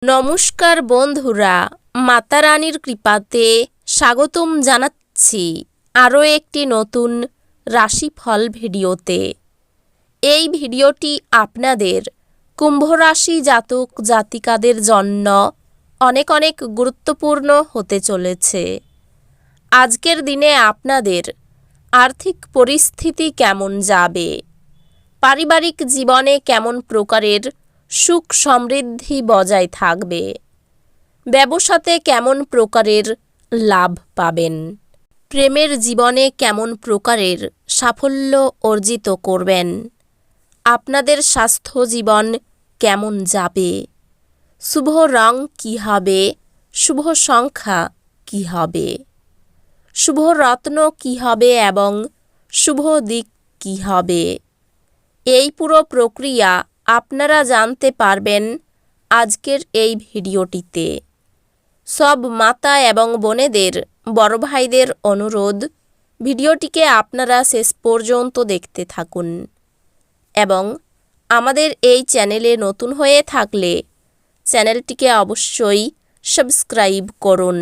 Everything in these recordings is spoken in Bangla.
নমস্কার বন্ধুরা, মাতা রানীর কৃপাতে স্বাগতম জানাচ্ছি আরও একটি নতুন রাশিফল ভিডিওতে। এই ভিডিওটি আপনাদের কুম্ভ রাশি জাতক জাতিকাদের জন্য অনেক অনেক গুরুত্বপূর্ণ হতে চলেছে। আজকের দিনে আপনাদের আর্থিক পরিস্থিতি কেমন যাবে, পারিবারিক জীবনে কেমন প্রকারের সুখ সমৃদ্ধি বজায় থাকবে, ব্যবসাতে কেমন প্রকারের লাভ পাবেন, প্রেমের জীবনে কেমন প্রকারের সাফল্য অর্জিত করবেন, আপনাদের স্বাস্থ্য জীবন কেমন যাবে, শুভ রং কী হবে, শুভ সংখ্যা কী হবে, শুভ রত্ন কী হবে এবং শুভ দিক কী হবে, এই পুরো প্রক্রিয়া আপনারা জানতে পারবেন আজকের এই ভিডিওটিতে। সব মাতা এবং বোনেদের, বড় ভাইদের অনুরোধ, ভিডিওটিকে আপনারা শেষ পর্যন্ত দেখতে থাকুন এবং আমাদের এই চ্যানেলে নতুন হয়ে থাকলে চ্যানেলটিকে অবশ্যই সাবস্ক্রাইব করুন,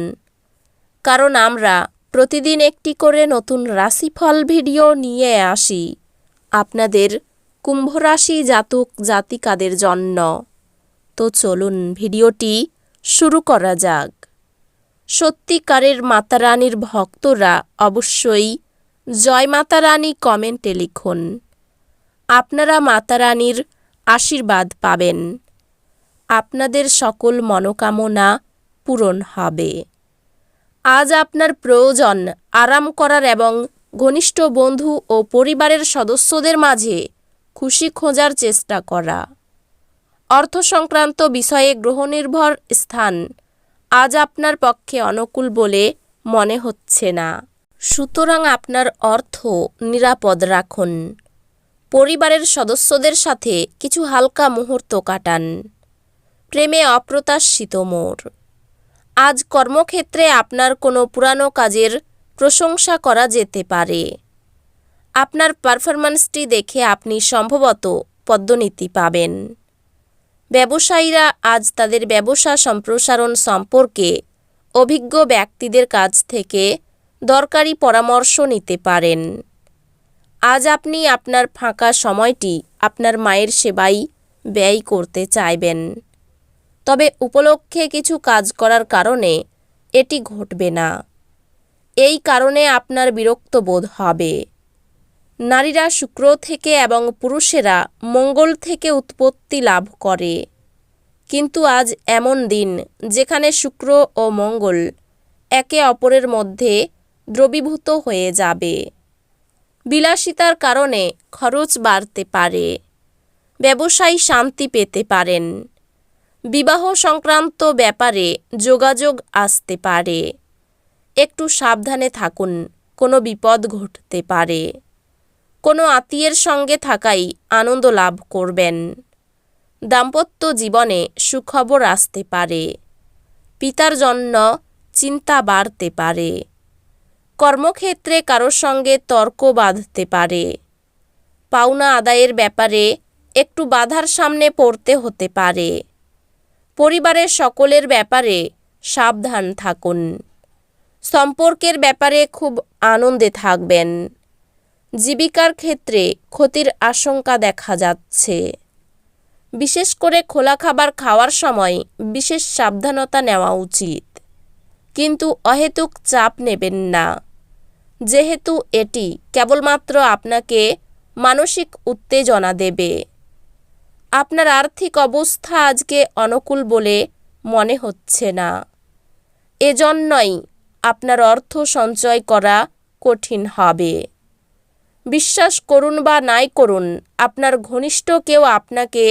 কারণ আমরা প্রতিদিন একটি করে নতুন রাশিফল ভিডিও নিয়ে আসি আপনাদের কুম্ভ রাশি জাতক জাতিকাদের জন্য। তো চলুন ভিডিওটি শুরু করা যাক। সত্যিকারের মাতা রানীর ভক্তরা অবশ্যই জয় মাতা রানী কমেন্টে লিখুন। আপনারা মাতা রানীর আশীর্বাদ পাবেন, আপনাদের সকল মনোকামনা পূরণ হবে। আজ আপনার প্রয়োজন আরাম করার এবং ঘনিষ্ঠ বন্ধু ও পরিবারের সদস্যদের মাঝে খুশি খোঁজার চেষ্টা করা। অর্থ সংক্রান্ত বিষয়ে গ্রহনির্ভর স্থান আজ আপনার পক্ষে অনুকূল বলে মনে হচ্ছে না, সুতরাং আপনার অর্থ নিরাপদ রাখুন। পরিবারের সদস্যদের সাথে কিছু হালকা মুহূর্ত কাটান। প্রেমে অপ্রত্যাশিত মোড়। আজ কর্মক্ষেত্রে আপনার কোনো পুরানো কাজের প্রশংসা করা যেতে পারে। আপনার পারফরম্যান্সটি দেখে আপনি সম্ভবত পদোন্নতি পাবেন। ব্যবসায়ীরা আজ তাদের ব্যবসা সম্প্রসারণ সম্পর্কে অভিজ্ঞ ব্যক্তিদের কাছ থেকে দরকারি পরামর্শ নিতে পারেন। আজ আপনি আপনার ফাঁকা সময়টি আপনার মায়ের সেবায় ব্যয় করতে চাইবেন, তবে উপলক্ষে কিছু কাজ করার কারণে এটি ঘটবে না। এই কারণে আপনার বিরক্ত বোধ হবে। নারীরা শুক্র থেকে এবং পুরুষেরা মঙ্গল থেকে উৎপত্তি লাভ করে, কিন্তু আজ এমন দিন যেখানে শুক্র ও মঙ্গল একে অপরের মধ্যে দ্রবীভূত হয়ে যাবে। বিলাসিতার কারণে খরচ বাড়তে পারে। ব্যবসায়ী শান্তি পেতে পারেন। বিবাহ সংক্রান্ত ব্যাপারে যোগাযোগ আসতে পারে। একটু সাবধানে থাকুন, কোনো বিপদ ঘটতে পারে। কোনো আত্মীয়ের সঙ্গে থাকাই আনন্দ লাভ করবেন। দাম্পত্য জীবনে সুখবর আসতে পারে। পিতার জন্য চিন্তা বাড়তে পারে। কর্মক্ষেত্রে কারোর সঙ্গে তর্ক বাঁধতে পারে। পাওনা আদায়ের ব্যাপারে একটু বাধার সামনে পড়তে হতে পারে। পরিবারের সকলের ব্যাপারে সাবধান থাকুন। সম্পর্কের ব্যাপারে খুব আনন্দে থাকবেন। জীবিকার ক্ষেত্রে ক্ষতির আশঙ্কা দেখা যাচ্ছে। বিশেষ করে খোলা খাবার খাওয়ার সময় বিশেষ সাবধানতা নেওয়া উচিত, কিন্তু অহেতুক চাপ নেবেন না, যেহেতু এটি কেবলমাত্র আপনাকে মানসিক উত্তেজনা দেবে। আপনার আর্থিক অবস্থা আজকে অনুকূল বলে মনে হচ্ছে না, এজন্যই আপনার অর্থ সঞ্চয় করা কঠিন হবে। বিশ্বাস করুন বা নাই করুন, আপনার ঘনিষ্ঠ কেউ আপনাকে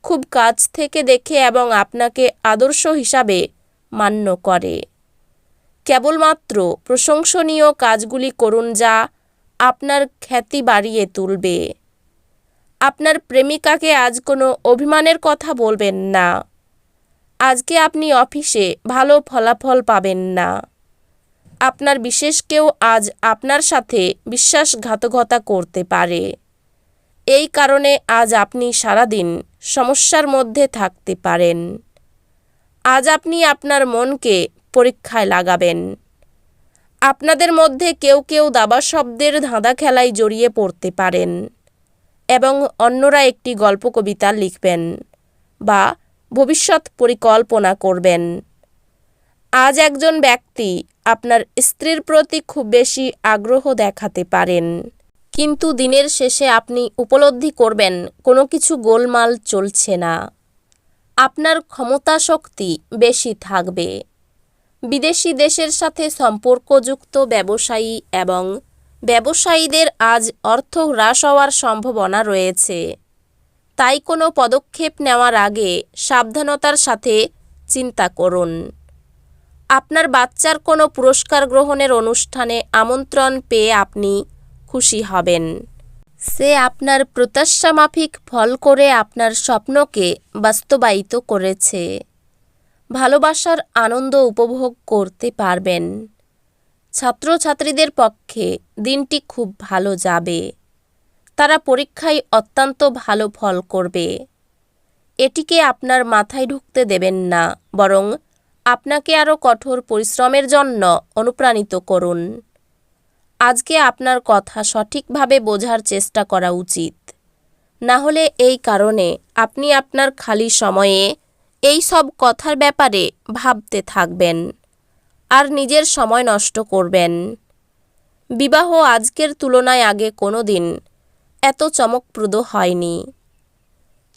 খুব কাছ থেকে দেখে এবং আপনাকে আদর্শ হিসাবে মান্য করে। কেবলমাত্র প্রশংসনীয় কাজগুলি করুন যা আপনার খ্যাতি বাড়িয়ে তুলবে। আপনার প্রেমিকাকে আজ কোনো অভিমানের কথা বলবেন না। আজকে আপনি অফিসে ভালো ফলাফল পাবেন না। আপনার বিশেষ কেউ আজ আপনার সাথে বিশ্বাসঘাতকতা করতে পারে। এই কারণে আজ আপনি সারাদিন সমস্যার মধ্যে থাকতে পারেন। আজ আপনি আপনার মনকে পরীক্ষায় লাগাবেন। আপনাদের মধ্যে কেউ কেউ দাবা শব্দের ধাঁধা খেলায় জড়িয়ে পড়তে পারেন এবং অন্যরা একটি গল্প কবিতা লিখবেন বা ভবিষ্যৎ পরিকল্পনা করবেন। আজ একজন ব্যক্তি আপনার স্ত্রীর প্রতি খুব বেশি আগ্রহ দেখাতে পারেন, কিন্তু দিনের শেষে আপনি উপলব্ধি করবেন কোনো কিছু গোলমাল চলছে না। আপনার ক্ষমতা শক্তি বেশি থাকবে। বিদেশি দেশের সাথে সম্পর্কযুক্ত ব্যবসায়ী এবং ব্যবসায়ীদের আজ অর্থ হ্রাস হওয়ার সম্ভাবনা রয়েছে, তাই কোনো পদক্ষেপ নেওয়ার আগে সাবধানতার সাথে চিন্তা করুন। আপনার বাচ্চার কোনো পুরস্কার গ্রহণের অনুষ্ঠানে আমন্ত্রণ পেয়ে আপনি খুশি হবেন। সে আপনার প্রত্যাশামাফিক ফল করে আপনার স্বপ্নকে বাস্তবায়িত করেছে। ভালোবাসার আনন্দ উপভোগ করতে পারবেন। ছাত্রছাত্রীদের পক্ষে দিনটি খুব ভালো যাবে। তারা পরীক্ষায় অত্যন্ত ভালো ফল করবে। এটিকে আপনার মাথায় ঢুকতে দেবেন না, বরং আপনাকে আরও কঠোর পরিশ্রমের জন্য অনুপ্রাণিত করুন। আজকে আপনার কথা সঠিকভাবে বোঝার চেষ্টা করা উচিত, না হলে এই কারণে আপনি আপনার খালি সময়ে এই সব কথার ব্যাপারে ভাবতে থাকবেন আর নিজের সময় নষ্ট করবেন। বিবাহ আজকের তুলনায় আগে কোনো দিন এত চমকপ্রদ হয়নি।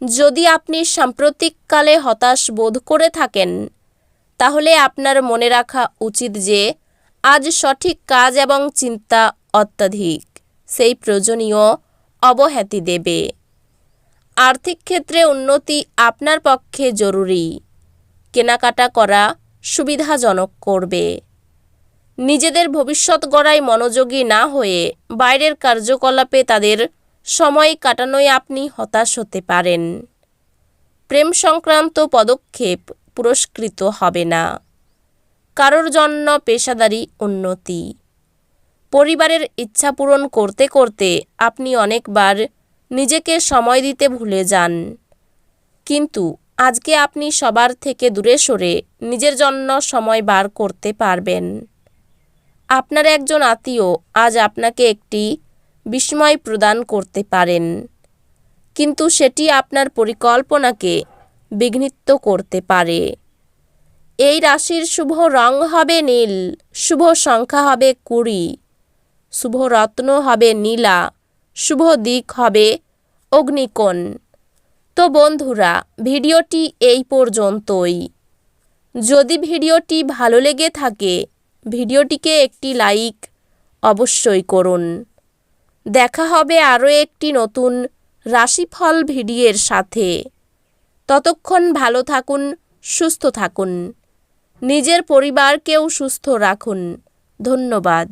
যদি আপনি সাম্প্রতিককালে হতাশ বোধ করে থাকেন, তাহলে আপনার মনে রাখা উচিত যে আজ সঠিক কাজ এবং চিন্তা অত্যাধিক সেই প্রয়োজনীয় অব্যাহতি দেবে। আর্থিক ক্ষেত্রে উন্নতি আপনার পক্ষে জরুরি। কেনাকাটা করা সুবিধাজনক করবে। নিজেদের ভবিষ্যৎ গড়ায় মনোযোগী না হয়ে বাইরের কার্যকলাপে তাদের সময় কাটানোয় আপনি হতাশ হতে পারেন। প্রেম সংক্রান্ত পদক্ষেপ পুরস্কৃত হবে না। কারোর জন্য পেশাদারি উন্নতি। পরিবারের ইচ্ছা পূরণ করতে করতে আপনি অনেকবার নিজেকে সময় দিতে ভুলে যান, কিন্তু আজকে আপনি সবার থেকে দূরে সরে নিজের জন্য সময় বার করতে পারবেন। আপনার একজন আত্মীয় আজ আপনাকে একটি বিস্ময় প্রদান করতে পারেন, কিন্তু সেটি আপনার পরিকল্পনাকে বিঘ্নিত করতে পারে। এই রাশির শুভ রং হবে নীল, শুভ সংখ্যা হবে 20, শুভ রত্ন হবে নীলা, শুভ দিক হবে অগ্নিকোণ। তো বন্ধুরা, ভিডিওটি এই পর্যন্তই। যদি ভিডিওটি ভালো লেগে থাকে, ভিডিওটিকে একটি লাইক অবশ্যই করুন। দেখা হবে আরও একটি নতুন রাশিফল ভিডিওর সাথে। ততক্ষণ ভালো থাকুন, সুস্থ থাকুন, নিজের পরিবারকেও সুস্থ রাখুন। ধন্যবাদ।